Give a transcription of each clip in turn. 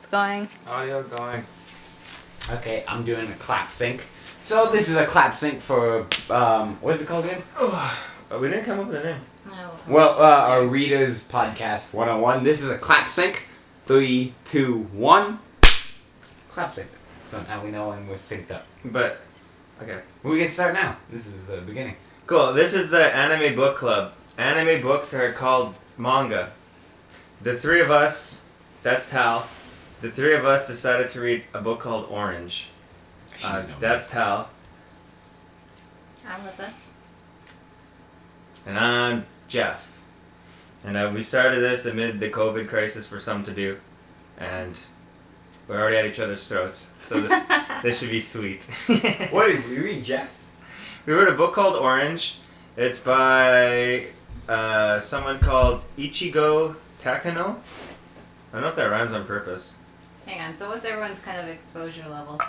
It's going. Audio going. Okay, I'm doing a clap sync. So this is a clap sync for, what is it called again? We didn't come up with a name. No. Well, our Readers Podcast 101. This is a clap sync. 3, 2, 1. Clap sync. So now we know when we're synced up. But, okay. We can start now. This is the beginning. Cool, this is the anime book club. Anime books are called manga. The three of us, that's Tal, the three of us decided to read a book called Orange. That's Tal. I'm Lisa. And I'm Jeff. And we started this amid the COVID crisis for some to do. And we're already at each other's throats. So this should be sweet. What did we read, Jeff? We wrote a book called Orange. It's by someone called Ichigo Takano. I don't know if that rhymes on purpose. Hang on, so what's everyone's kind of exposure level?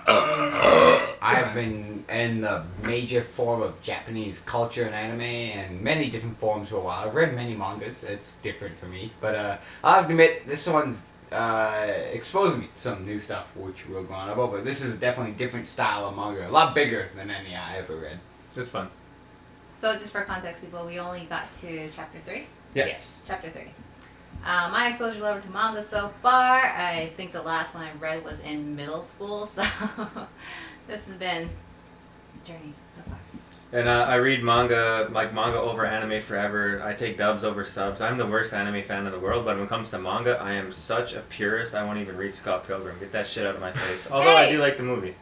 I've been in the major form of Japanese culture and anime and many different forms for a while. I've read many mangas. It's different for me. But I'll have to admit, this one's exposed me to some new stuff, which we'll go on about. But this is definitely a different style of manga. A lot bigger than any I ever read. It's fun. So just for context, people, we only got to chapter 3? Yeah. Yes. Chapter 3. My exposure level to manga so far, I think the last one I read was in middle school, so this has been a journey so far. And I read manga, like manga over anime forever. I take dubs over subs. I'm the worst anime fan in the world, but when it comes to manga, I am such a purist, I won't even read Scott Pilgrim. Get that shit out of my face. Although I do like the movie.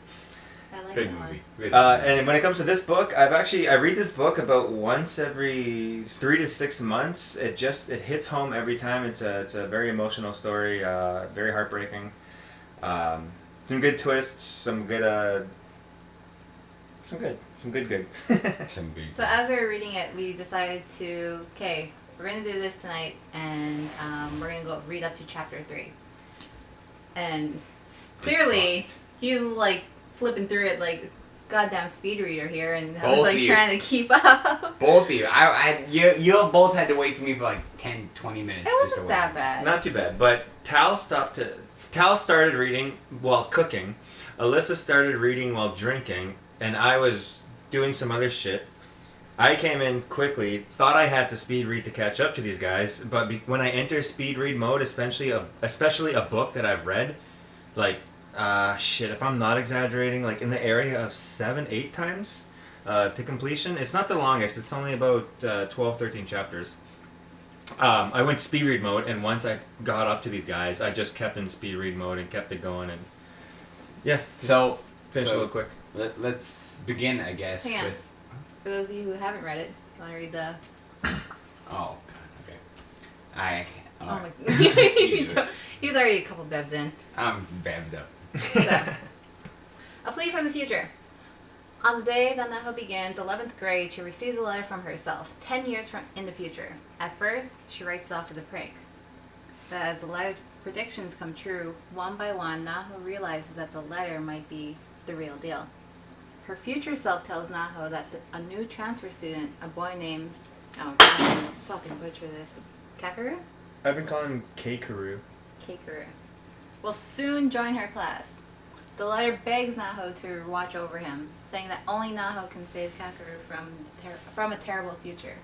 I like Good that movie. one. Good And when it comes to this book, I read this book about once every 3 to 6 months. It hits home every time. It's a very emotional story, very heartbreaking. Some good twists, some good. Some good. Some good. So as we were reading it, we decided to, okay, we're going to do this tonight, and we're going to go read up to chapter 3. And clearly, he's like flipping through it like goddamn speed reader here, and I was like trying to keep up. Both of you. You both had to wait for me for like 10, 20 minutes. It wasn't that bad. Not too bad, but Tal started reading while cooking, Alyssa started reading while drinking, and I was doing some other shit. I came in quickly, thought I had to speed read to catch up to these guys, but when I enter speed read mode, especially a book that I've read, like, if I'm not exaggerating, like in the area of 7-8 times to completion. It's not the longest, it's only about 12, 13 chapters. I went speed read mode, and once I got up to these guys, I just kept in speed read mode and kept it going, and yeah. So, finish a little quick. Let's begin, I guess. Hang on. With... For those of you who haven't read it, you want to read the... Oh, okay. I can't. Oh my... He's already a couple bevs in. I'm bevved up. So, a plea from the future. On the day that Naho begins 11th grade, she receives a letter from herself, 10 years in the future. At first, she writes it off as a prank. But as the letter's predictions come true, one by one, Naho realizes that the letter might be the real deal. Her future self tells Naho that a new transfer student, a boy named... Oh, I'm gonna fucking butcher this. Kakeru? I've been calling him Kakeru. Kakeru will soon join her class. The letter begs Naho to watch over him, saying that only Naho can save Kakeru from a terrible future.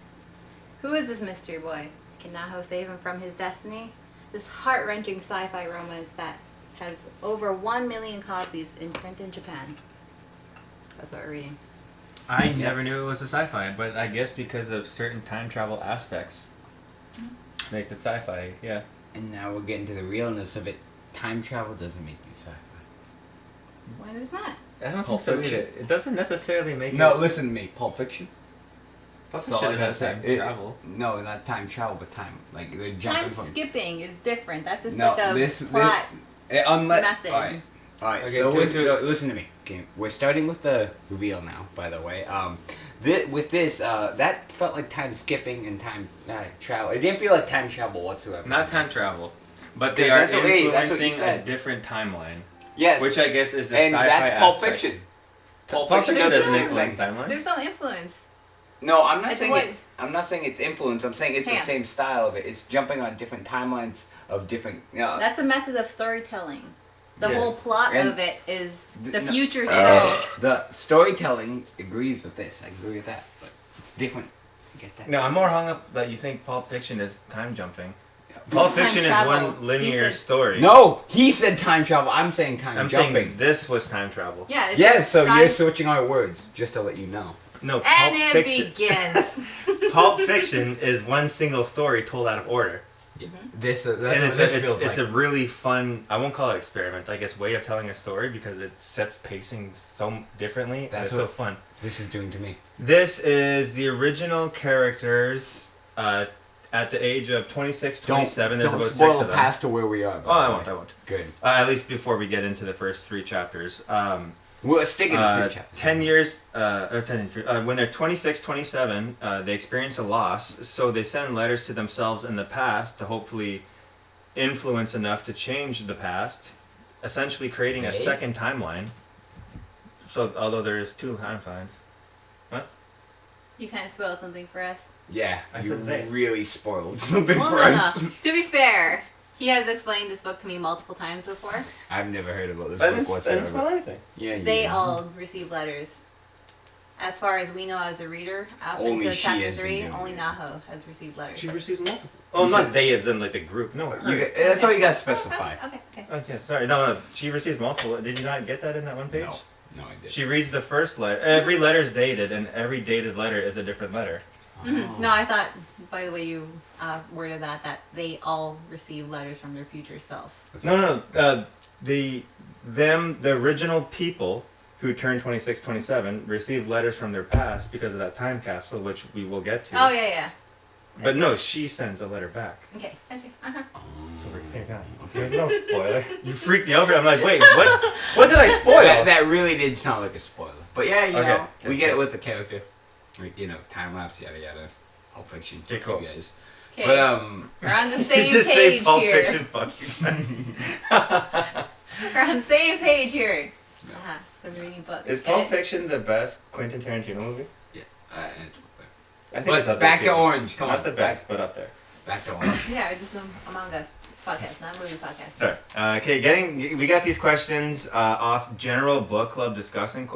Who is this mystery boy? Can Naho save him from his destiny? This heart-wrenching sci-fi romance that has over 1 million copies in print in Japan. That's what we're reading. I never knew it was a sci-fi, but I guess because of certain time travel aspects, makes it sci-fi, yeah. And now we're getting to the realness of it. Time travel doesn't make you sci-fi. Why does not? I don't Pulp think so Fiction. either. It doesn't necessarily make No, it... listen to me. Pulp Fiction. Pulp That's all I Fiction gotta has say. time travel. No, not time travel, but time. Like, they're jumping Time from... skipping is different. That's just No, like a this- plot method. method. Alright, Okay, so to- listen to me. Okay, we're starting with the reveal now, by the way. With this, that felt like time skipping and time travel. It didn't feel like time travel whatsoever. Not time travel, but they Because are that's what you influencing a said. different timeline. Yes. Which I guess is the and sci-fi that's Pulp aspect. Fiction. Pulp Pulp Fiction Fiction doesn't is influence different. timelines. There's no influence. No, I'm not It's saying what- I'm not saying it's influence. I'm saying it's Hang the on. same style of it. It's jumping on different timelines of different. That's a method of storytelling. The Yeah. whole plot And of it is the no, future self. the storytelling agrees with this. I agree with that, but it's different. You get that? No, I'm more hung up that you think Pulp Fiction is time jumping. Pulp Fiction is travel. one linear He said- story. No, he said time travel. I'm saying time I'm jumping. saying this was time travel. Yeah. It's Yes, a so sci- you're switching our words, just to let you know. No, Pulp And it Fiction. begins. Pulp Fiction is one single story told out of order. This, that's And what it's this a, feels it's like. a really fun, I won't call it experiment, I guess, way of telling a story because it sets pacing so differently. And That's it's so what- fun. This is doing to me. This is the original characters at the age of 26, 27. There's don't about spoil 6 of them. past to where we are. Oh, I won't. Good. At least before we get into the first 3 chapters. We'll stick in the 3 chapters. 10 years, or 10, when they're 26, 27, they experience a loss, so they send letters to themselves in the past to hopefully influence enough to change the past, essentially creating a Hey? second timeline. So, although there's 2 timelines. You kind of spoiled something for us. Yeah, I you said they. really spoiled something Well, for no, us. no. To be fair, he has explained this book to me multiple times before. I've never heard about this I book didn't whatsoever. spoil anything. Yeah, you They did. all receive letters. As far as we know as a reader, up Only into she chapter has been 3, doing only it. Naho has received letters. She receives multiple. Oh, You not should- they, as in like the group. No, her. You got- that's all you got to specify. Okay. Okay, sorry. No, she receives multiple. Did you not get that in that one page? No, I did. She reads the first letter. Every letter's dated, and every dated letter is a different letter. Mhm. No, I thought, by the way you worded that they all receive letters from their future self. No. The original people who turned 26, 27 received letters from their past because of that time capsule, which we will get to. Oh, yeah. But no, she sends a letter back. Okay, gotcha. Uh-huh. So we're there's no spoiler. You freaked me out. I'm like, wait, what? What did I spoil? That really did sound like a spoiler. But yeah, you Okay, know, okay, we get cool. it with the character. Like, you know, time lapse, yada yada. Pulp Fiction, Okay, fuck cool. you guys. Okay, But we're on the same Just say page Pulp here. Fiction, fuck you guys. We're on the same page here. Uh-huh. We're reading books. Is Get Pulp it? Fiction the best Quentin Tarantino movie? Yeah, it's up there. I think But it's up back there. to Orange, come Not on. the best, but up there. Back to Orange. Yeah, this is a manga podcast, not a movie podcast. Sorry. Okay, we got these questions off general book club discussion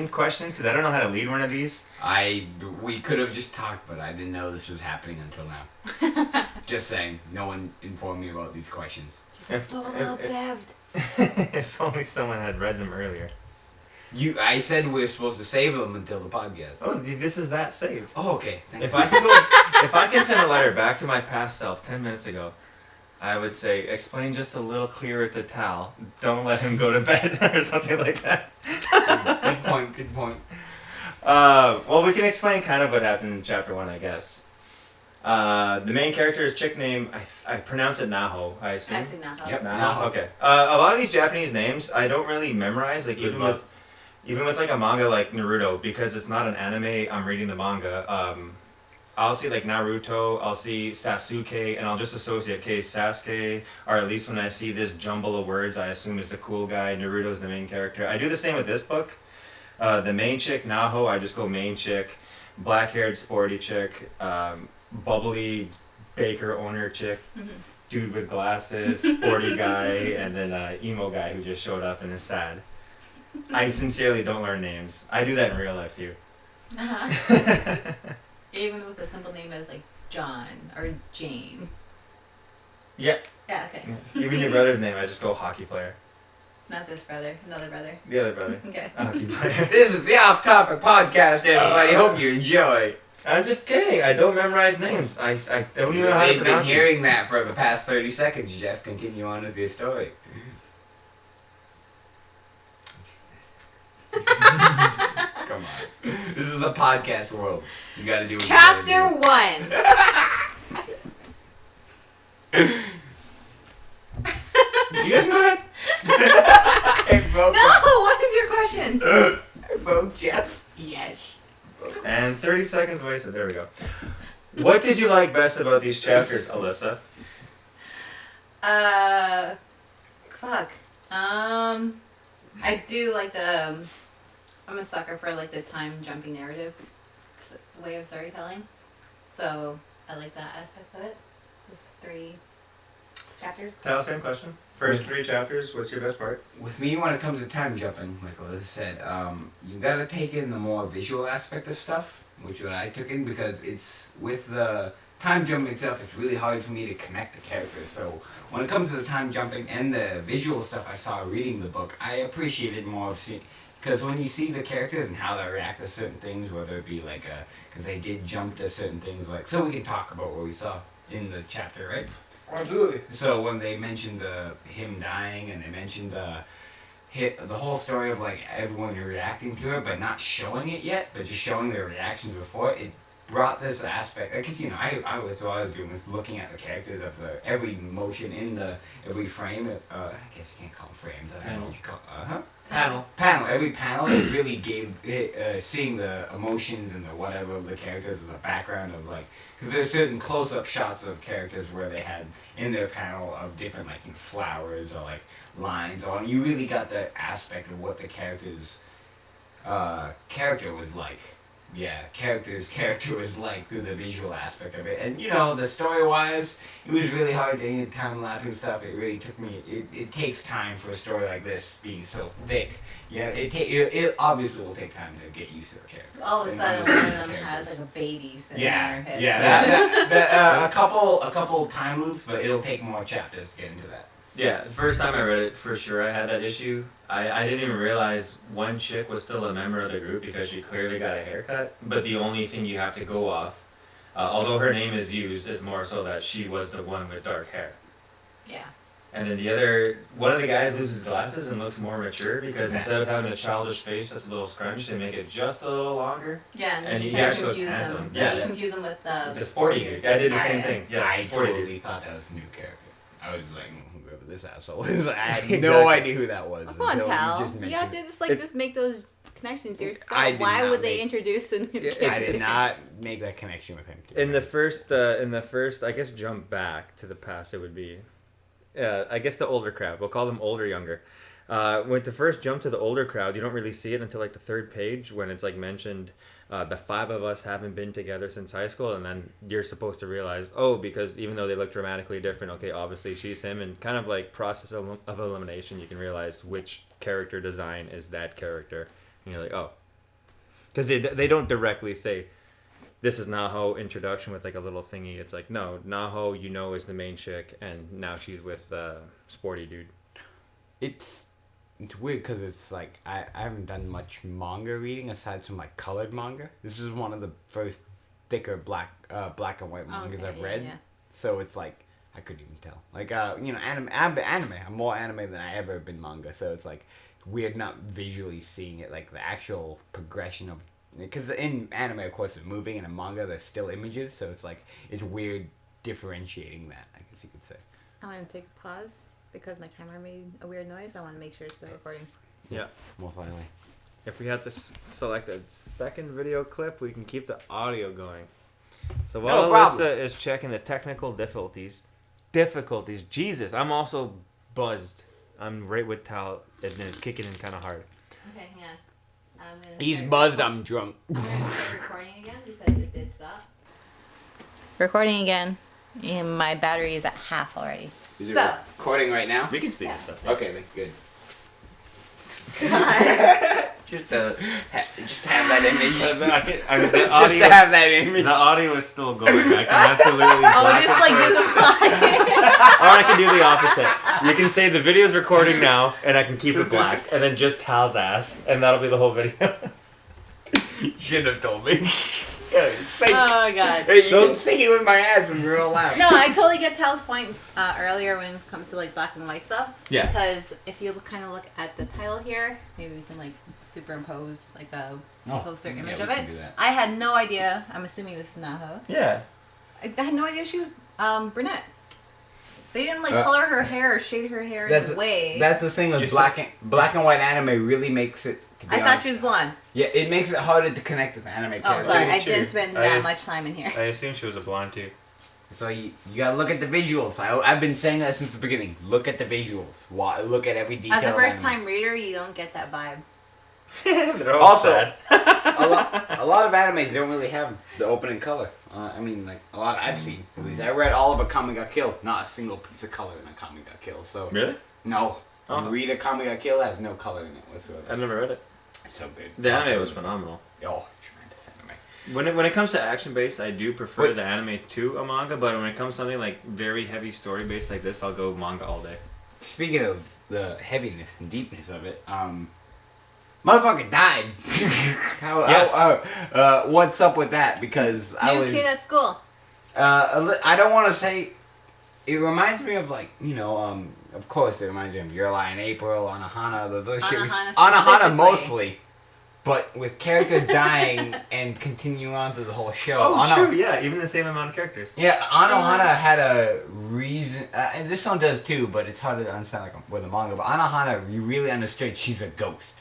questions because I don't know how to lead one of these. We could have just talked, but I didn't know this was happening until now. Just saying, no one informed me about these questions. He's like, so well bevved. If only someone had read them earlier. I said we were supposed to save them until the podcast. Oh, this is that saved. Oh, okay. Thank If you. if I can send a letter back to my past self 10 minutes ago, I would say, explain just a little clearer to Tal. Don't let him go to bed or something like that. Good point. Good point. Well, we can explain kind of what happened in chapter 1, I guess. The main character is chick named, I pronounce it Naho, I assume. I see Naho. Yep. Naho, okay. A lot of these Japanese names I don't really memorize, like Good even luck. with like a manga like Naruto, because it's not an anime, I'm reading the manga. I'll see like Naruto, I'll see Sasuke, and I'll just associate Sasuke, or at least when I see this jumble of words, I assume is the cool guy. Naruto's the main character. I do the same with this book. The main chick, Naho, I just go main chick. Black-haired, sporty chick. Bubbly baker owner chick. Mhm. Dude with glasses, sporty guy, and then emo guy who just showed up and is sad. I sincerely don't learn names. I do that in real life too. Uh-huh. Even with a simple name as like John or Jane. Yeah. Yeah, okay. Even your brother's name, I just go hockey player. Not this brother, another brother. The other brother. Okay. Hockey player. This is the Off Topic Podcast, everybody. Hope you enjoy. I'm just kidding. I don't memorize names. I don't even know how to They've been pronounce hearing that for the past 30 seconds, Jeff. Continue on with your story. Come on. This is the podcast world. You gotta do what Chapter you 1. You guys know that? Hey, bro. No, what is your question? Bro, Jeff. Yes. And 30 seconds wasted. There we go. What did you like best about these chapters, Alyssa? Fuck. I do like the. I'm a sucker for like the time jumping narrative way of storytelling, so I like that aspect of it. There's 3 chapters? Tell same question. First 3 chapters, what's your best part? With me, when it comes to time jumping, like Alyssa said, you gotta take in the more visual aspect of stuff, which what I took in, because it's with the time jumping itself, it's really hard for me to connect the characters. So when it comes to the time jumping and the visual stuff I saw reading the book, I appreciated more of seeing, because when you see the characters and how they react to certain things, whether it be like because they did jump to certain things, like, so we can talk about what we saw in the chapter, right? Absolutely. So when they mentioned him dying, and they mentioned the whole story of like everyone reacting to it, but not showing it yet, but just showing their reactions before it brought this aspect. Because I was what I was doing was looking at the characters of every motion in every frame. I guess you can't call them frames. I don't know what you call. Panel. Every panel it really gave seeing the emotions and the whatever of the characters and the background of like, because there's certain close-up shots of characters where they had in their panel of different like flowers or like lines on. You really got the aspect of what the character's character was like. Yeah, character was like through the visual aspect of it. And the story-wise, it was really hard to time-lapsing stuff. It really took me, it takes time for a story like this being so thick. Yeah, it obviously will take time to get used to the character. All of a sudden, one of them has like a baby sitting on her hip. Yeah, a couple time loops, but it'll take more chapters to get into that. Yeah, the first time I read it, for sure I had that issue. I didn't even realize one chick was still a member of the group because she clearly got a haircut. But the only thing you have to go off, although her name is used, is more so that she was the one with dark hair. Yeah. And then one of the guys loses glasses and looks more mature because instead of having a childish face that's a little scrunched, they make it just a little longer. Yeah, and he you can actually looks confuse handsome. them. Yeah, You confuse them with the sporty dude. I did the same thing. Yeah, I sporty totally dude. thought that was a new character. I was like, whoever this asshole is. I had no idea who that was. Oh, come on, until Tal. just You mentioned have to just make those connections yourself. I did Why not would they make- introduce a new character? I did not make that connection with him. In the first, I guess jump back to the past, it would be, I guess the older crowd. We'll call them older, younger. With the first jump to the older crowd, you don't really see it until like the 3rd page when it's like mentioned, the 5 of us haven't been together since high school, and then you're supposed to realize, because even though they look dramatically different, okay, obviously she's him, and kind of like process of elimination, you can realize which character design is that character, and you're like, oh. Because they don't directly say, this is Naho introduction with like a little thingy. It's like, no, Naho, is the main chick, and now she's with sporty dude. It's weird because it's like I haven't done much manga reading aside from like colored manga. This is one of the first thicker black and white mangas I've read. Yeah. So it's like I couldn't even tell. Like anime. I'm more anime than I ever have been manga. So it's like weird not visually seeing it, like the actual progression of. Because in anime, of course, it's moving, and in manga, there's still images. So it's like it's weird differentiating that, I guess you could say. I want to take a pause because my camera made a weird noise. I want to make sure it's still recording. Yeah. Most likely. If we have to select a second video clip, we can keep the audio going. So while Alyssa is checking the technical difficulties, Jesus, I'm also buzzed. I'm right with Tal, and it's kicking in kind of hard. Okay, hang on. He's buzzed, I'm drunk. I'm going to start recording again because it did stop. Recording again. And my battery is at half already. Is it recording right now? We can speak Yeah. this up. Okay, then good. God. Just to have that image. The Just to have that image. The audio is still going. I can absolutely black just like do the black. Or I can do the opposite. You can say the video's recording now, and I can keep it black, and then just Hal's ass, and that'll be the whole video. You shouldn't have told me. Oh god. Hey, you can sing it with my ass when you're loud. No, I totally get Tal's point earlier when it comes to like black and white stuff. Yeah. Because if you kind of look at the title here, maybe we can like superimpose like a closer image of it. I had no idea. I'm assuming this is Naho. Yeah. I had no idea she was brunette. They didn't like color her hair or shade her hair in a way. That's the thing with black and white anime really makes it. I thought she was blonde. Yeah, it makes it harder to connect with the anime characters. Oh, sorry, I true. didn't spend that much time in here. I assume she was a blonde too. So you gotta look at the visuals. I've been saying that since the beginning. Look at the visuals. Look at every detail. As a of first anime. time reader, you don't get that vibe. They're all Also, sad. a lot of animes don't really have the opening color I mean, like, a lot I've seen, at least. I read all of Akame ga Kill. Not a single piece of color in Akame ga Kill, so... Really? No. Oh. You read Akame ga Kill, it has no color in it whatsoever. I've never read it. It's so good. The anime was phenomenal. Oh, tremendous anime. When it comes to action based, I do prefer the anime to a manga. But when it comes to something like very heavy story based like this, I'll go manga all day. Speaking of the heaviness and deepness of it, motherfucker died. What's up with that? Because I was new kid at school. I don't want to say. It reminds me of like of course it reminds me of Your Lie in April, Anohana, those shit. Anohana mostly. But with characters dying and continuing on through the whole show. Oh, true, yeah. Even the same amount of characters. Yeah, Anohana had a reason... and this one does too, but it's harder to understand like with a manga. But Anohana, you really understood she's a ghost.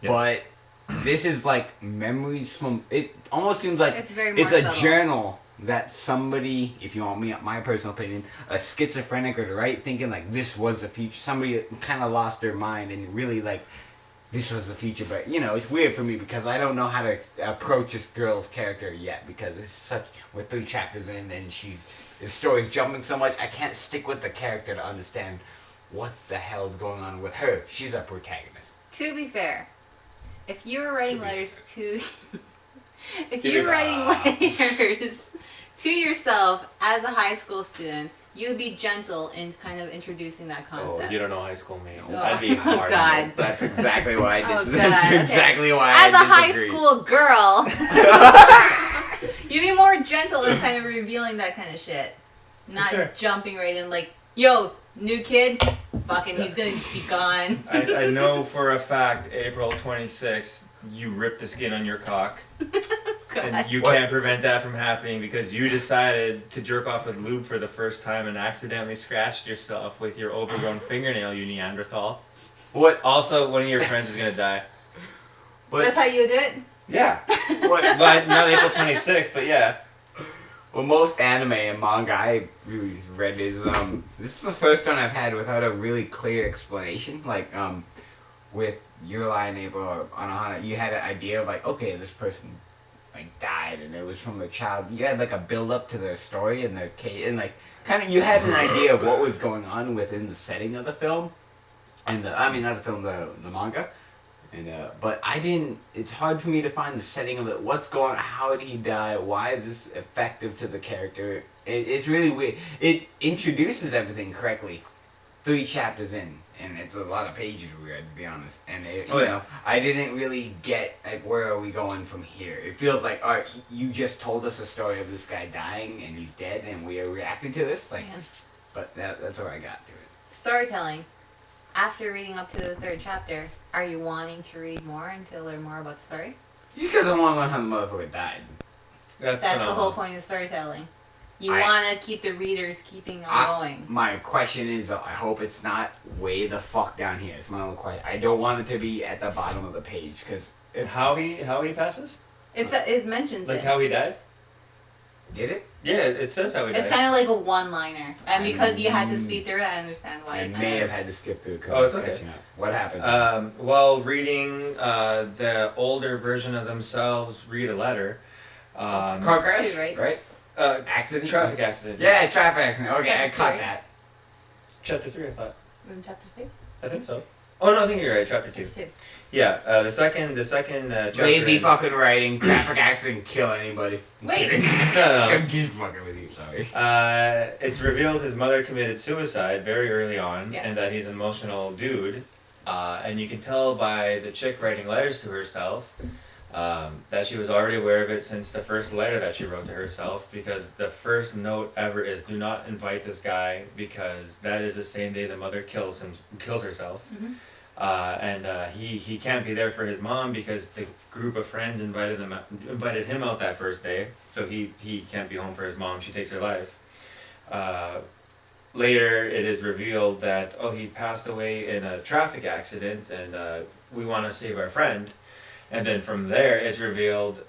Yes. But this is like memories from... It almost seems like it's a journal that somebody, if you want me, my personal opinion, a schizophrenic or right, thinking like this was the future. Somebody kind of lost their mind and really like... This was the future, but it's weird for me because I don't know how to approach this girl's character yet because we're 3 chapters in and the story's jumping so much, I can't stick with the character to understand what the hell's going on with her. She's a protagonist. To be fair, if you were writing letters to, if you were writing letters to yourself as a high school student, you'd be gentle in kind of introducing that concept. Oh, you don't know high school, mate. Oh. That'd be hard. Oh, God. That's exactly why I did. Oh, That's God, exactly why As I a high disagree. school girl, you'd be more gentle in kind of revealing that kind of shit. Not jumping right in like, yo, new kid, fucking, he's gonna be gone. I know for a fact, April 26th, you ripped the skin on your cock. And you can't prevent that from happening because you decided to jerk off with lube for the first time and accidentally scratched yourself with your overgrown fingernail, you Neanderthal. What? Also, one of your friends is going to die. But, that's how you would do it? Yeah. But not April 26th, but yeah. Well, most anime and manga I really read is, this is the first one I've had without a really clear explanation. Like, with Your Lie in April or Anohana, you had an idea of like, okay, this person like died and it was from the child. You had like a build up to their story and their case and like kind of you had an idea of what was going on within the setting of the film and not the film, the manga. And but I didn't. It's hard for me to find the setting of it. What's going? How did he die? Why is this effective to the character? It's really weird. It introduces everything correctly, 3 chapters in. And it's a lot of pages we read, to be honest. And I didn't really get like where are we going from here. It feels like, all right, you just told us a story of this guy dying and he's dead, and we are reacting to this. Like, but that's where I got to it. Storytelling. After reading up to the 3rd chapter, are you wanting to read more and to learn more about the story? Because I want to learn how the motherfucker died. That's the whole point of storytelling. You want to keep the readers keeping on going. My question is, I hope it's not way the fuck down here. It's my only question. I don't want it to be at the bottom of the page because it's how he passes. It mentions like how he died. Did it? Yeah, it says how he died. It's kind of like a one-liner, and because you had to speed through it, I understand why. I may have had to skip through. Oh, it's okay. Catching up. What happened? While reading the older version of themselves read a letter. Car crash, right? Accident? Traffic accident. Yeah, traffic accident. Okay, I caught that. Chapter 3, I thought. Was it chapter 2? I think so. Oh no, I think you're right. Chapter 2. Yeah, the second chapter. Lazy fucking writing. Traffic accident kill anybody. Wait. I'm just fucking with you. Sorry. It's revealed his mother committed suicide very early on, yeah. and that he's an emotional dude. And you can tell by the chick writing letters to herself. That she was already aware of it since the first letter that she wrote to herself, because the first note ever is, do not invite this guy because that is the same day the mother kills herself. Mm-hmm. And he can't be there for his mom because the group of friends invited him out that first day, so he can't be home for his mom. She takes her life. Later it is revealed that he passed away in a traffic accident and we want to save our friend. And then from there, it's revealed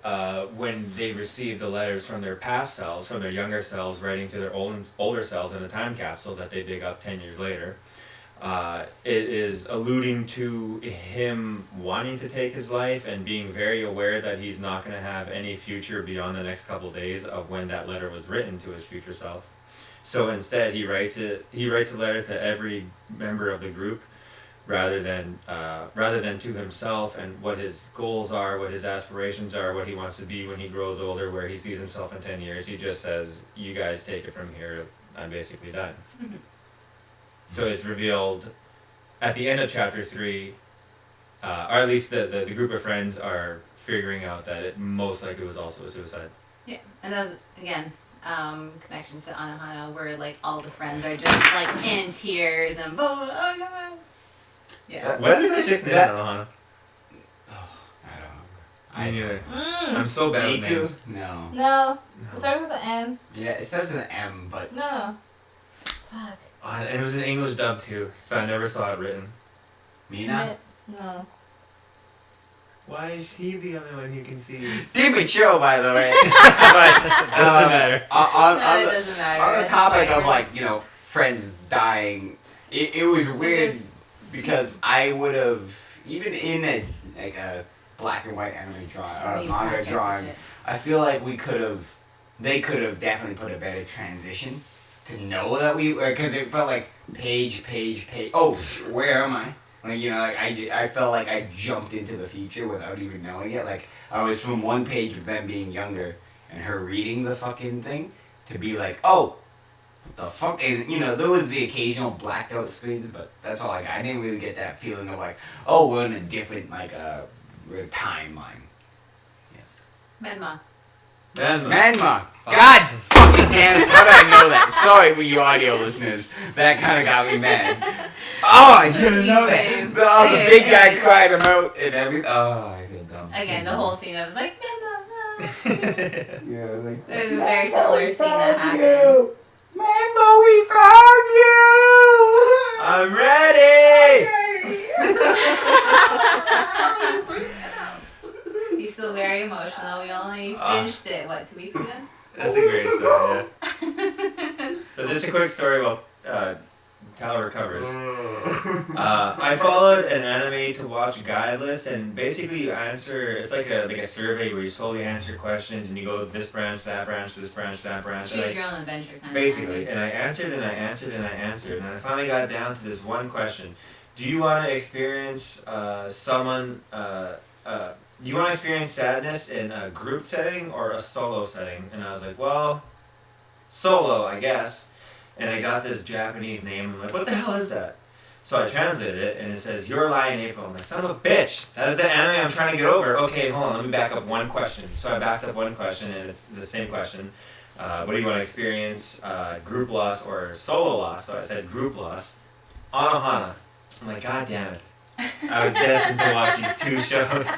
when they receive the letters from their past selves, from their younger selves, writing to their older selves in a time capsule that they dig up 10 years later. It is alluding to him wanting to take his life and being very aware that he's not going to have any future beyond the next couple days of when that letter was written to his future self. So instead, he writes a letter to every member of the group, rather than to himself and what his goals are, what his aspirations are, what he wants to be when he grows older, where he sees himself in 10 years. He just says, "You guys take it from here. I'm basically done." Mm-hmm. So it's revealed at the end of chapter 3, or at least the group of friends are figuring out that it most likely was also a suicide. Yeah, and that was, again, connections to Anohana, where like all the friends are just like in tears and blah, blah, oh god. Yeah. What is that chick's name, Anohana? Oh, I don't know. I neither. I'm so bad with names. No. It starts with an M. Yeah, it starts with an M, but... No. Fuck. Oh, and it was an English dub too, so I never saw it written. Mina? No. Why is he the only one who can see? Different show, by the way. Doesn't matter. It doesn't matter. On the topic of, like, you know, friends dying, it was weird because I would have, even in a black and white anime drawing, manga drawing, I feel like they could have definitely put a better transition to know that because it felt like page. Oh, where am I? Like, you know, like I felt like I jumped into the future without even knowing it. Like, I was from one page of them being younger and her reading the fucking thing to be like, oh, what the fuck? And, you know, there was the occasional blacked out screens, but that's all. Like, I didn't really get that feeling of like, oh, we're in a different, like, timeline. Yeah. Manma. God fucking damn it. How did I know that? Sorry for you audio listeners. That kind of got me mad. Oh, I should have known that. The big guy cried him out and everything. Oh, I feel dumb. Again, the whole scene, I was like, yeah, like, it was a very similar scene that happened. Manma, we found you! I'm ready! He's still very emotional. We only finished it, 2 weeks ago? That's a great story, yeah. So just a quick story while Tyler recovers. I followed an anime to watch Guideless, and basically you answer, it's like a survey where you slowly answer questions, and you go this branch, that branch, this branch, that branch. Choose your own adventure kind basically, of and I answered, and I finally got down to this one question. Do you want to experience you want to experience sadness in a group setting or a solo setting? And I was like, well, solo, I guess. And I got this Japanese name. I'm like, what the hell is that? So I translated it, and it says, Your Lie in April. I'm like, son of a bitch. That is the anime I'm trying to get over. Okay, hold on, let me back up one question. So I backed up one question, and it's the same question. What do you want to experience, group loss or solo loss? So I said group loss. Anohana. I'm like, God damn it. I was destined to watch these two shows.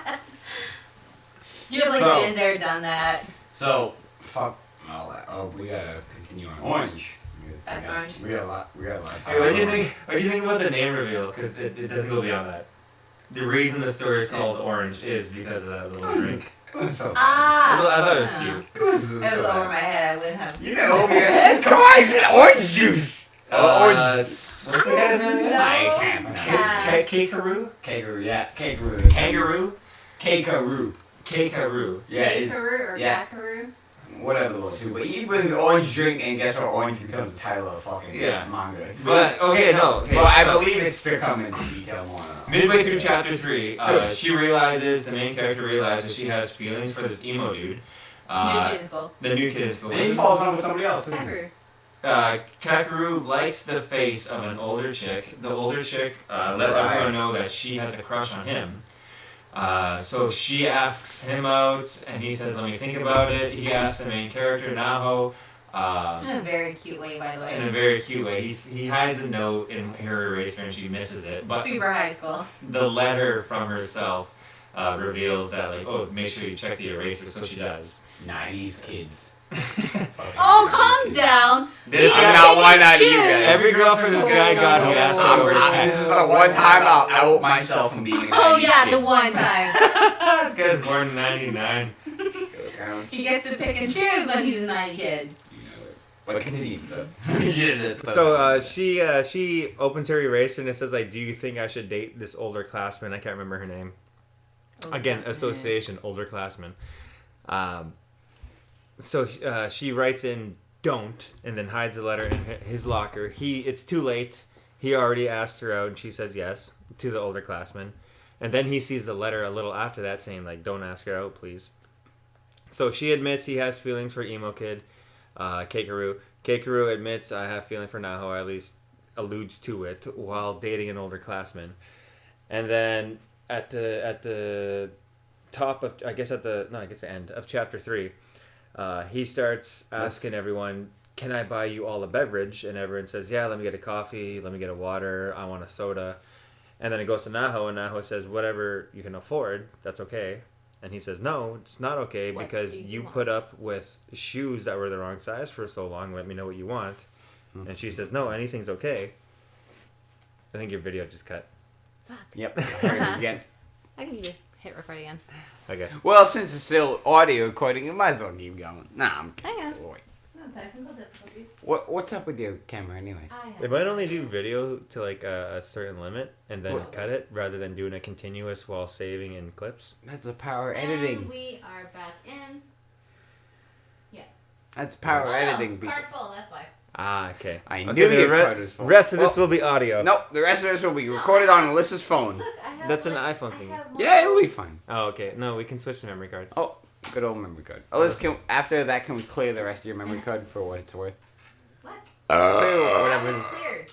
You've been there, done that. So, fuck all that. Oh, we gotta continue on Orange. Orange. We got a lot. Hey, what do you think about the name reveal? Because it doesn't go beyond that. The reason the story is called Orange is because of that little drink. It was so I thought it was cute. It was over my head. I wouldn't have. You know, over your head? Come on, it's orange juice! Orange. What's the guy's name again? I can't pronounce it. Kakeru? Kakeru, yeah. Kakeru. Kangaroo? Kakeru. Kakeru. Yeah. Kakeru or yeah. Gakaru? Whatever the two. But you put an orange drink, and guess what? Orange becomes the title of the fucking manga. But, okay, no. Okay, well, I believe it's to come into detail more. Midway through chapter 3, the main character realizes she has feelings for this emo dude. New kid in school. The new kid in school. And he falls on with somebody else. Kakeru likes the face of an older chick. The older chick let everyone know that she has a crush on him. So she asks him out, and he says, let me think about it. He asks the main character, Naho. In a very cute way, by the way. In a very cute way. He hides a note in her eraser, and she misses it. But super high school. The letter from herself reveals that, like, oh, make sure you check the eraser, so she does. 90s kids. Oh, calm down. This is not one out of you guys. Every girlfriend this guy got who asked him over his head. This is the one time I'll out myself from being a 90s Oh, yeah, kid. the one time. This guy's born in 99. He gets to pick and choose when he's a 90 kid. But continue. So she opens her eraser and it says like, "Do you think I should date this older classman?" I can't remember her name. Again, association, older classman. So she writes in "don't" and then hides the letter in his locker. It's too late. He already asked her out and she says yes to the older classman. And then he sees the letter a little after that saying like, "Don't ask her out, please." So she admits he has feelings for emo kid, Kakeru. Kakeru admits, "I have feeling for Naho," or at least alludes to it while dating an older classman. And then at the top of the end of chapter 3, he starts asking everyone, "Can I buy you all a beverage?" And everyone says, "Yeah, let me get a coffee, let me get a water, I want a soda." And then it goes to Naho, and Naho says, "Whatever you can afford, that's okay." And he says, "No, it's not okay because you put up with shoes that were the wrong size for so long. Let me know what you want." Mm-hmm. And she says, "No, anything's okay." I think your video just cut. Fuck. Yep. I heard it again. I can just hit record again. Okay. Well, since it's still audio recording, you might as well keep going. Nah, I'm kidding. Hang on. Wait. No technical difficulties. What's up with your camera, anyways? They might only do video to like a certain limit and then cut it rather than doing a continuous while saving in clips. That's the power editing. And we are back in. Yeah. That's power editing. Card full, that's why. Ah, okay. I knew your card was full. Rest of this will be audio. Nope, the rest of this will be recorded on Alyssa's phone. Look, I have That's an iPhone thing. Yeah, it'll be fine. Oh, okay. No, we can switch the memory card. Oh, good old memory card. Alyssa, after that, can we clear the rest of your memory card for what it's worth? What? Whatever. That was cleared.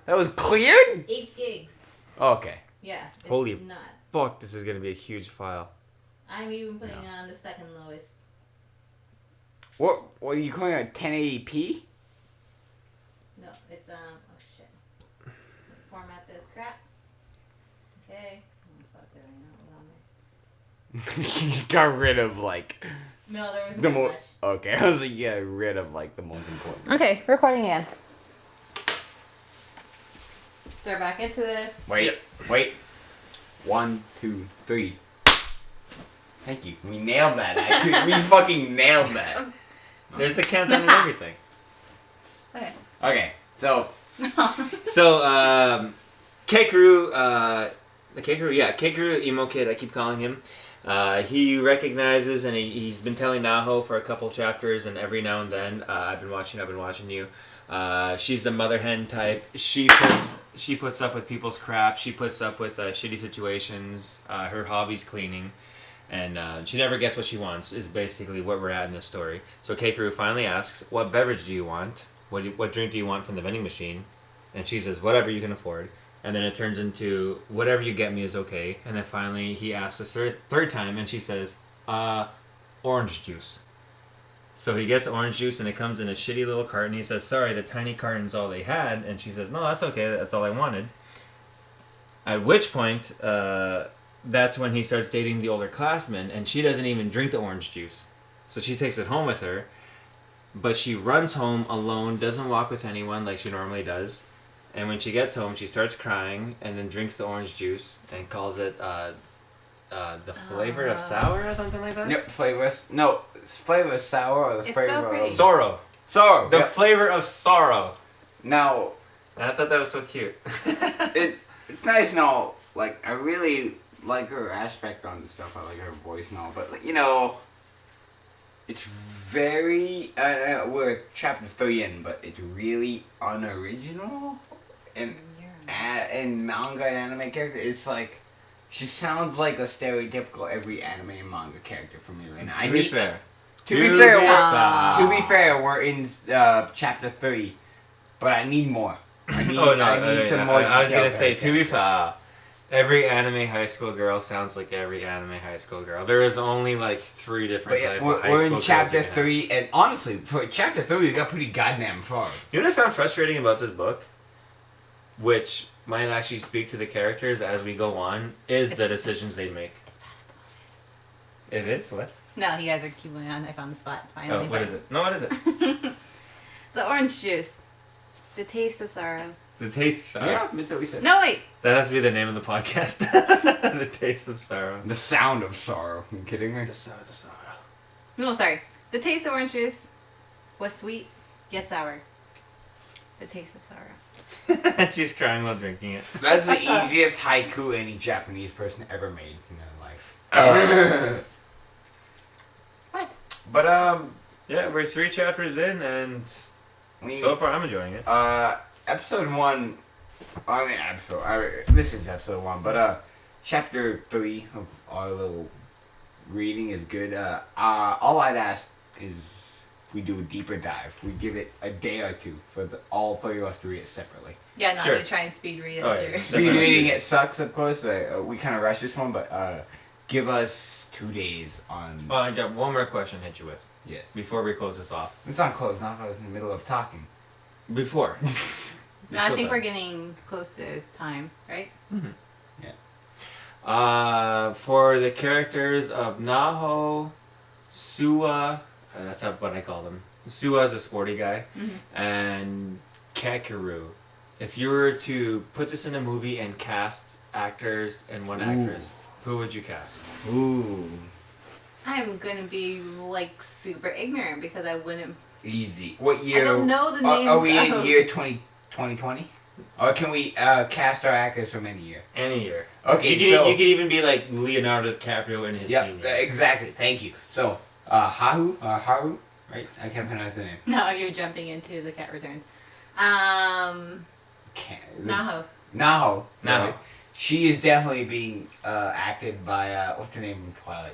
That was cleared? 8 gigs. Okay. Yeah. It's Holy not. fuck, this is going to be a huge file. I'm even putting on the second lowest. What are you calling it? 1080p? No, it's oh shit. Format this crap. Okay. Oh, fuck, there ain't no on there. You got rid of like No, there was the not more. much. Okay, I was like, you got rid of like the most important. Okay, recording again. So we're back into this. Wait. 1, 2, 3. Thank you. We nailed that. Actually, we fucking nailed that. There's the countdown and everything. Okay. Okay, so So, Kakeru, Kakeru, emo kid, I keep calling him. He recognizes, and he's been telling Naho for a couple chapters, and every now and then, I've been watching you. She's the mother hen type. She puts up with people's crap. She puts up with shitty situations. Her hobby's cleaning. And she never gets what she wants, is basically what we're at in this story. So Kakeru finally asks, "What beverage do you want? What drink do you want from the vending machine?" And she says, "Whatever you can afford." And then it turns into, "Whatever you get me is okay." And then finally he asks a third time, and she says, "Orange juice." So he gets orange juice, and it comes in a shitty little carton. He says, "Sorry, the tiny carton's all they had." And she says, "No, that's okay. That's all I wanted." At which point, that's when he starts dating the older classman, and she doesn't even drink the orange juice. So she takes it home with her, but she runs home alone, doesn't walk with anyone like she normally does. And when she gets home, she starts crying, and then drinks the orange juice, and calls it the flavor of sour or something like that? Yep, flavorless. No, it's flavor of sour or the It's flavor so of pretty. Sorrow. sorrow. The Yep. flavor of sorrow. Now, And I thought that was so cute. it's nice and all. Like, I really like her aspect on the stuff. I like her voice and all. But, like, you know, it's very... we're chapter 3 in, but it's really unoriginal. And in manga and anime character, it's like... She sounds like a stereotypical every anime and manga character for me right now. To be fair, To be fair, we're in chapter 3, but I need more. I need some more. I was gonna detail say, character. to be fair, every anime high school girl sounds like every anime high school girl. There is only like 3 different But types yeah, of high we're school in girls chapter you can have. 3, and honestly, for chapter 3, we got pretty goddamn far. You know what I found frustrating about this book, which might actually speak to the characters as we go on, is the decisions they make. It's past the It is? What? No, you guys are keep going on. I found the spot finally. Oh, what is it? No, what is it? The orange juice. The taste of sorrow. The Taste of Sorrow. Yeah, that's what we said. No, wait. That has to be the name of the podcast. The Taste of Sorrow. The sound of sorrow. Are you kidding me? The Sound of Sorrow. No, sorry. The taste of orange juice was sweet, Get sour. The taste of sour. She's crying while drinking it. That's the easiest haiku any Japanese person ever made in their life. What? But yeah, we're 3 chapters in, and so far I'm enjoying it. Episode 1. This is episode 1, but chapter 3 of our little reading is good. All I'd ask is we do a deeper dive. We give it a day or two for all 3 of us to read it separately. Yeah, not Sure. to try and speed read it Oh, yeah. through. Speed reading it sucks, of course. We kind of rushed this one, but give us 2 days on. Well, I got one more question to hit you with Yes. before we close this off. It's not close. Not if I was in the middle of talking. Before. No, I think we're getting close to time, right? Mm-hmm. Yeah. For the characters of Naho, Suwa, that's what I call them. Suwa is a sporty guy, and Kakeru. If you were to put this in a movie and cast actors and one actress, who would you cast? Ooh. I'm gonna be like super ignorant because I wouldn't. Easy. What year? I don't know the names. Are we in of- year 2020? Or can we cast our actors from any year? Any year. Okay, you could even be like Leonardo DiCaprio in his Yep, teen years. exactly. Thank you. So, Haru, right? I can't pronounce the name. No, you're jumping into the cat returns. Naho. Naho. Naho. She is definitely being acted by what's the name of Twilight?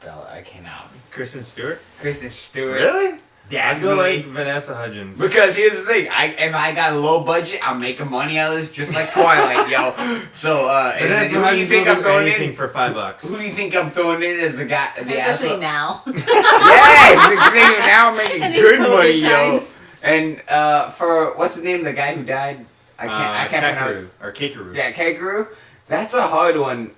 Bella. I cannot. Kristen Stewart? Kristen Stewart. Really? I feel Definitely. like Vanessa Hudgens. Because here's the thing, if I got a low budget, I'm making money out of this just like Twilight, yo. So, and then Vanessa who do you Hudgens think will I'm do throwing anything in? for $5. Who do you think I'm throwing in as the guy? The Especially asshole? now. Yes, now I'm making And these good COVID money, yo. times. And for what's the name of the guy who died? I can't pronounce. Kakeru. Or Kakeru. Yeah, Kakeru. That's a hard one.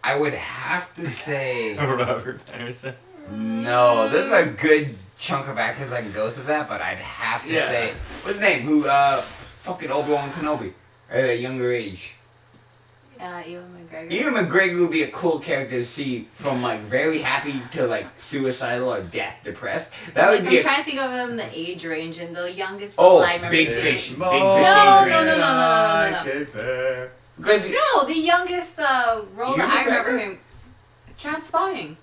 I would have to say Robert Patterson. no. There's a good chunk of actors I can go through that, but I'd have to say what's his name? Who fucking Obi-Wan Kenobi at a younger age. Ewan McGregor. Ewan McGregor would be a cool character to see from like very happy to like suicidal or death depressed. That would be I'm trying to think of him the age range and the youngest. Oh, I remember Big the- Fish. Big Fish No, age no, range. no, no, no, no. Because No, the youngest role Ewan that I remember McGregor? him. Transpotting.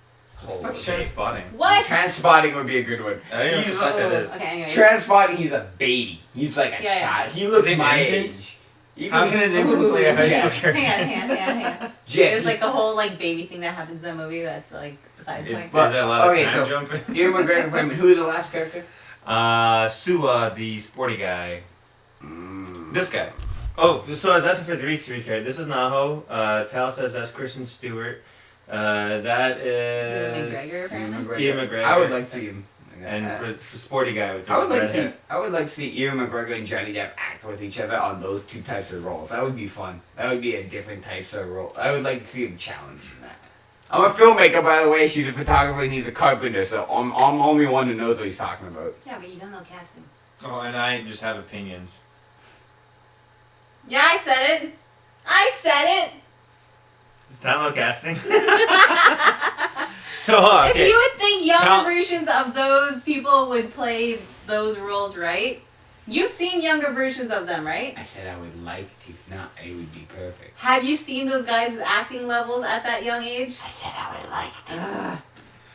What's Transpotting? What? Transpotting would be a good one. I don't even He's know what that is. Okay, anyway. Transpotting, he's a baby. He's like a Yeah, yeah. child. He looks Is he my an infant? age. Even How can an infant Ooh. play a high Yeah. school character? hang on. Jeff, There's like the whole like baby thing that happens in the movie that's like side Is point. there a lot of Okay, time so- jumping? Ewan McGregor playing. Who's the last character? Suwa, the sporty guy. This guy. Oh, so I was asking for the three character. This is Naho. Tal says that's Kristen Stewart. That is Ewan McGregor, apparently. Ewan McGregor. I would like to see him. And for sporty guy with the I would like red to see. hair. I would like to see Ewan McGregor and Johnny Depp act with each other on those 2 types of roles. That would be fun. That would be a different types of role. I would like to see him challenge that. I'm a filmmaker, by the way. She's a photographer and he's a carpenter, so I'm only one who knows what he's talking about. Yeah, but you don't know casting. Oh, and I just have opinions. Yeah, I said it. I said it. Is that no casting? So, hold on, If okay. you would think younger Count- versions of those people would play those roles right, you've seen younger versions of them, right? I said I would like to. No, it would be perfect. Have you seen those guys' acting levels at that young age? I said I would like to. Ugh.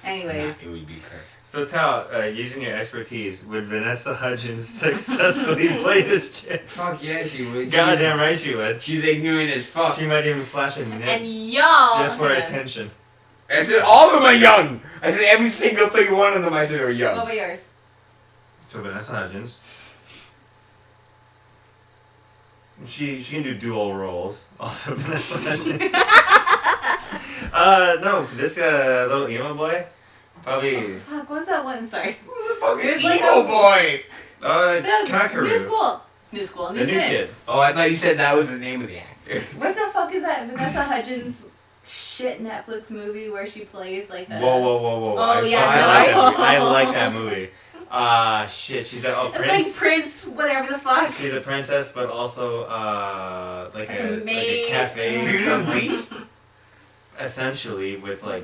Anyways, No, it would be perfect. So, Tal, using your expertise, would Vanessa Hudgens successfully play this chick? Fuck yeah, she would. Goddamn right she would. She's ignorant as fuck. She might even flash a nip and y'all. just for yeah. attention. I said all of them are young. I said every single thing one of them I said are What young. about yours? So Vanessa Hudgens. She can do dual roles. Also Vanessa Hudgens. No, this little emo boy. Probably Fuck, what's that one? Sorry. Who's the fucking There's like emo a- boy? The Kakeru. New school. New school. New The new Sid. kid. Oh, I thought you said that was the name of the actor. What the fuck is that Vanessa Hudgens shit Netflix movie where she plays like a... Whoa. Oh, yeah, I no. like that movie. Shit, she's a It's prince. like Prince, whatever the fuck. She's a princess, but also like Like a a maid. cafe. Beauty and the Beast? Essentially, with like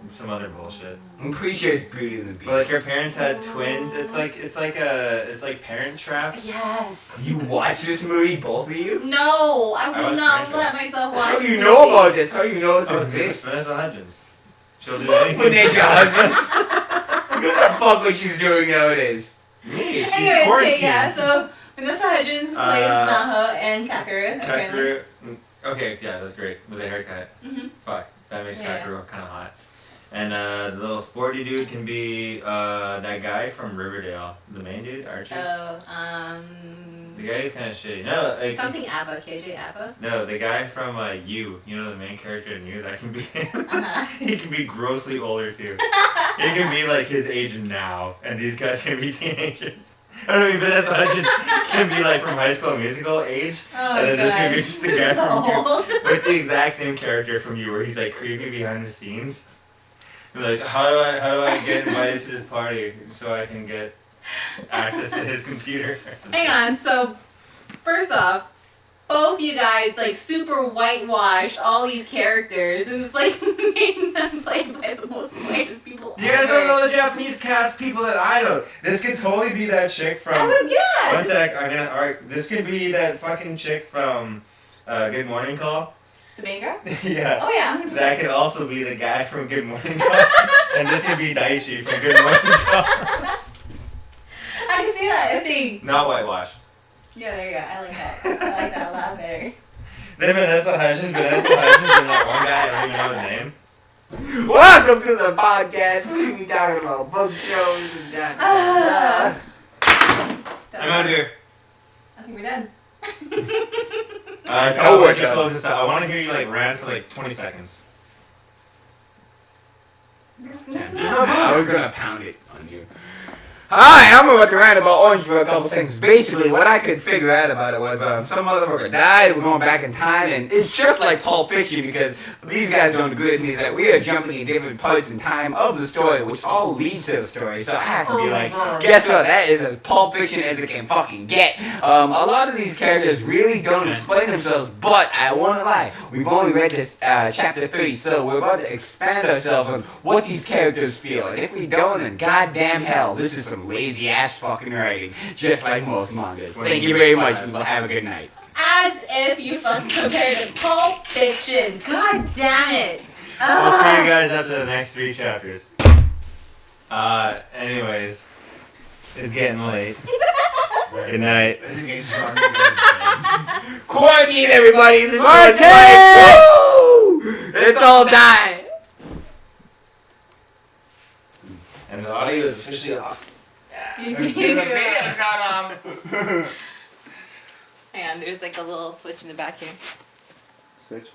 some other bullshit. I'm pretty sure it's Beauty and the Beast. But like her parents had twins. It's like Parent Trap. Yes. You watch this movie, both of you? No, I I would watched not Parent let Trap. myself watch. How do you this know movie. about this? How do you know this Oh, it's exists? Vanessa Hudgens. She'll do Fuck anything. Vanessa Hudgens. Who the fuck what she's doing nowadays? Me. She's Anyways, quarantined. okay, yeah. So Vanessa Hudgens plays Naho and Kakeru. Apparently. Kakeru. Okay, yeah, that's great. With a haircut. Mhm. Fuck, that makes Yeah. Kakeru kind of hot. And the little sporty dude can be that guy from Riverdale, the main dude, Archie. Oh, The guy is kind of shitty. No, like, something Abba, KJ Abba. no, the guy from You. You know the main character in You. That can be him. Uh-huh. He can be grossly older too. He can be like his age now, and these guys can be teenagers. I don't know, Vanessa Hudgens can be like from High School Musical age, Oh, and then this God. can be just the guy So from You old. with the exact same character from You, where he's like creepy behind the scenes. You're like, how do I get invited to this party so I can get access to his computer? Or some shit? Hang on, so first off, both you guys like super whitewashed all these characters and it's like making them played by the most whitest people You guys don't ever. know the Japanese cast people that I know. This could totally be that chick I from. would guess. One sec, alright, this could be that fucking chick from Good Morning Call. The main girl? Yeah. Oh yeah, 100%. That could also be the guy from Good Morning Call. And this could be Daichi from Good Morning Call. I can see that if they. Not whitewashed. Yeah, there you go. I like that. I like that a lot better. Then Vanessa Hudgens, and that one guy, I don't even know his name. Welcome to the podcast. We be talking about book shows and that. I'm out of here. I think we're done. Tell what you close this out. I want to hear you like rant for like 20 seconds. I was gonna pound it on you. Hi, I'm about to rant about Orange for a couple seconds. Basically, what I could figure out about it was some motherfucker died, we're going back in time, and it's just like Pulp Fiction because these guys don't agree with me that we are jumping in different parts in time of the story, which all leads to the story. So I have to be like, guess what? That is as Pulp Fiction as it can fucking get. A lot of these characters really don't explain themselves, but I won't lie, we've only read this chapter 3, so we're about to expand ourselves on what these characters feel. And if we don't, then goddamn hell, this is some lazy ass fucking writing, just like most mangas. Thank you very much, people. Have a good night. As if you fucking compared to Pulp Fiction. God damn it. We'll see you guys after the next 3 chapters. Anyways, it's getting late. Good night. Quarantine, everybody! This is Woo! Let's all die! And the audio is officially off. You The see video's not on. Hang on, there's like a little switch in the back here. Switch.